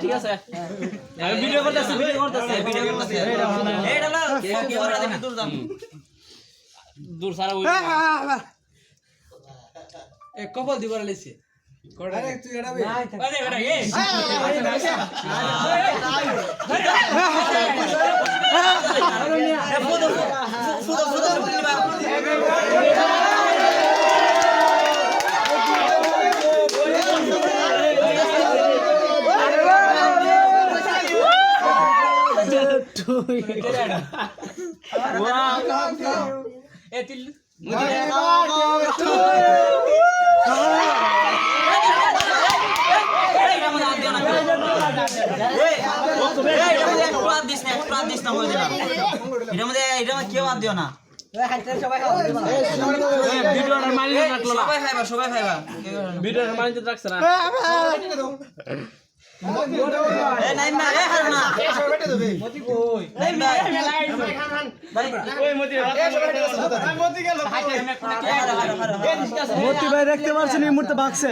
ঠিক আছে আমি ভিডিও করতেছি দূর সারা কপাল দিবার লাইছে আরে তুই এটা বে আরে বেটা এই ভাই দেখতে পাচ্ছেন এই মুহূর্তে ভাগছে